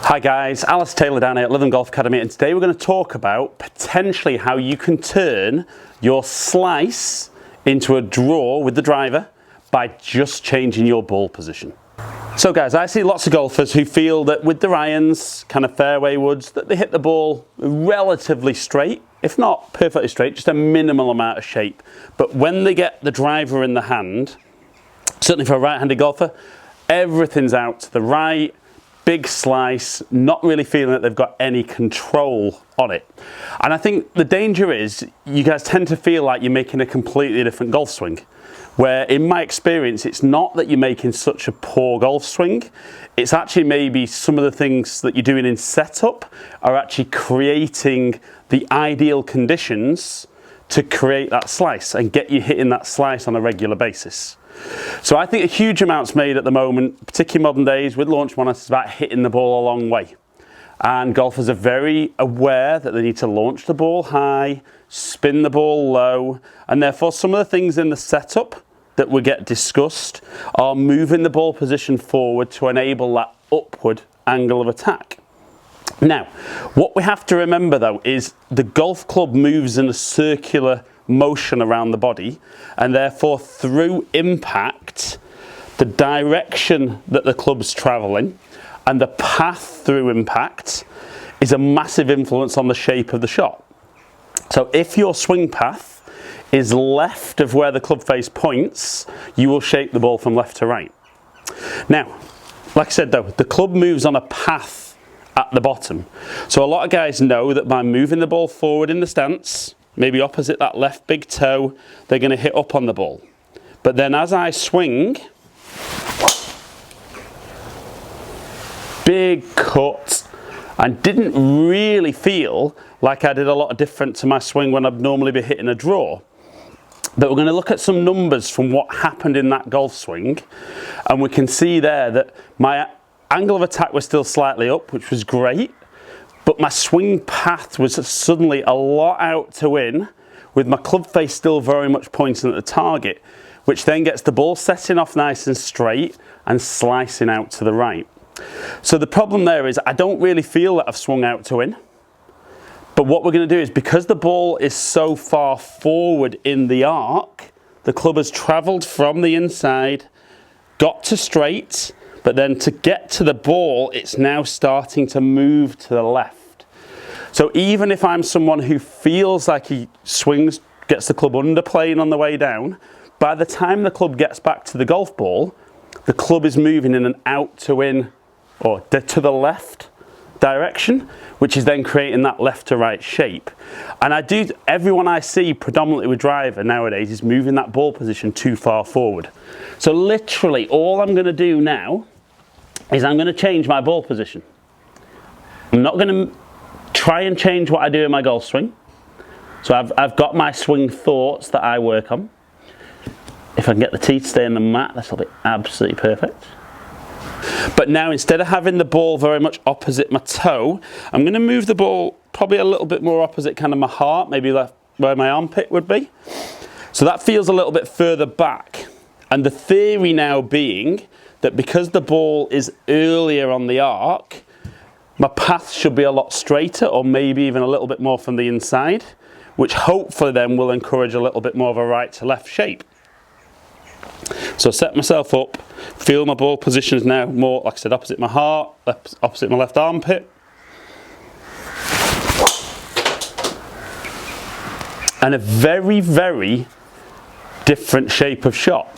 Hi guys, Alice Taylor down here at Living Golf Academy, and today we're going to talk about potentially how you can turn your slice into a draw with the driver by just changing your ball position. So guys, I see lots of golfers who feel that with their irons, kind of fairway woods, that they hit the ball relatively straight, if not perfectly straight, just a minimal amount of shape. But when they get the driver in the hand, certainly for a right-handed golfer, everything's out to the right, big slice, not really feeling that they've got any control on it. And I think the danger is you guys tend to feel like you're making a completely different golf swing, where in my experience it's not that you're making such a poor golf swing, it's actually maybe some of the things that you're doing in setup are actually creating the ideal conditions to create that slice and get you hitting that slice on a regular basis. So I think a huge amount's made at the moment, particularly modern days with launch monitors, about hitting the ball a long way. And golfers are very aware that they need to launch the ball high, spin the ball low, and therefore some of the things in the setup that will get discussed are moving the ball position forward to enable that upward angle of attack. Now, what we have to remember though is the golf club moves in a circular motion around the body, and therefore through impact, the direction that the club's traveling and the path through impact is a massive influence on the shape of the shot. So if your swing path is left of where the club face points, you will shape the ball from left to right. Now, like I said though, the club moves on a path at the bottom. So a lot of guys know that by moving the ball forward in the stance, maybe opposite that left big toe, they're going to hit up on the ball. But then as I swing, big cut, and didn't really feel like I did a lot of different to my swing when I'd normally be hitting a draw. But we're going to look at some numbers from what happened in that golf swing, and we can see there that my angle of attack was still slightly up, which was great. But my swing path was suddenly a lot out to in, with my club face still very much pointing at the target, which then gets the ball setting off nice and straight and slicing out to the right. So the problem there is I don't really feel that I've swung out to in. But what we're going to do is, because the ball is so far forward in the arc, the club has travelled from the inside, got to straight, but then to get to the ball, it's now starting to move to the left. So even if I'm someone who feels like he swings, gets the club underplaying on the way down, by the time the club gets back to the golf ball, the club is moving in an out to in, or to the left direction, which is then creating that left to right shape. And everyone I see predominantly with driver nowadays is moving that ball position too far forward. So literally all I'm going to do now is I'm going to change my ball position. I'm not going to try and change what I do in my golf swing. So I've got my swing thoughts that I work on. If I can get the tee to stay in the mat, this will be absolutely perfect. But now, instead of having the ball very much opposite my toe, I'm going to move the ball probably a little bit more opposite kind of my heart, maybe left where my armpit would be. So that feels a little bit further back. And the theory now being that because the ball is earlier on the arc, my path should be a lot straighter, or maybe even a little bit more from the inside, which hopefully then will encourage a little bit more of a right to left shape. So set myself up, feel my ball position is now more, like I said, opposite my heart, opposite my left armpit. And a very, very different shape of shot.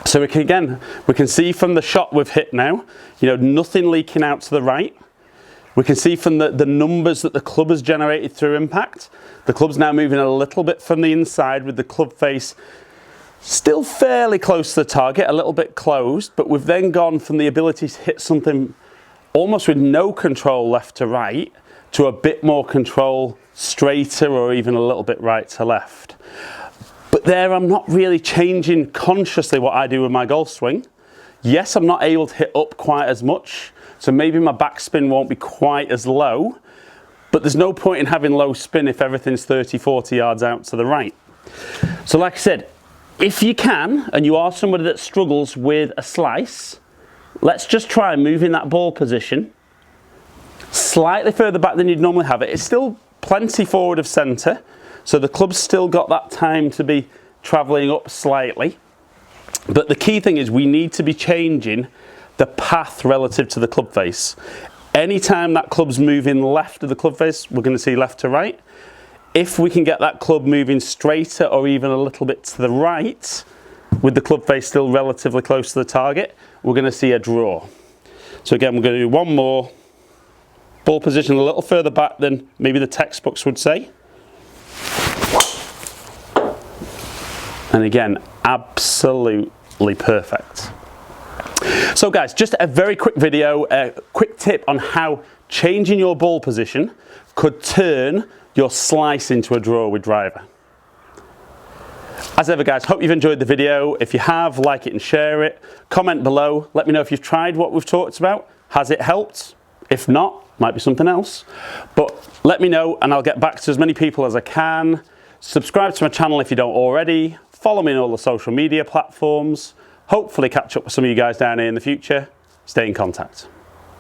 So we can see from the shot we've hit now, nothing leaking out to the right. We can see from the numbers that the club has generated through impact. The club's now moving a little bit from the inside with the club face still fairly close to the target, a little bit closed, but we've then gone from the ability to hit something almost with no control left to right to a bit more control straighter, or even a little bit right to left. But there I'm not really changing consciously what I do with my golf swing. Yes, I'm not able to hit up quite as much, so maybe my backspin won't be quite as low, but there's no point in having low spin if everything's 30, 40 yards out to the right. So like I said, if you can, and you are somebody that struggles with a slice, let's just try moving that ball position slightly further back than you'd normally have it. It's still plenty forward of centre, so the club's still got that time to be travelling up slightly. But the key thing is we need to be changing the path relative to the club face. Anytime that club's moving left of the club face, we're going to see left to right. If we can get that club moving straighter or even a little bit to the right, with the club face still relatively close to the target, we're going to see a draw. So again, we're going to do one more. Ball position a little further back than maybe the textbooks would say. And again, absolutely perfect. So guys, just a very quick video, a quick tip on how changing your ball position could turn your slice into a draw with driver. As ever guys, hope you've enjoyed the video. If you have, like it and share it. Comment below, let me know if you've tried what we've talked about. Has it helped? If not, might be something else. But let me know and I'll get back to as many people as I can. Subscribe to my channel if you don't already. Follow me on all the social media platforms. Hopefully catch up with some of you guys down here in the future. Stay in contact.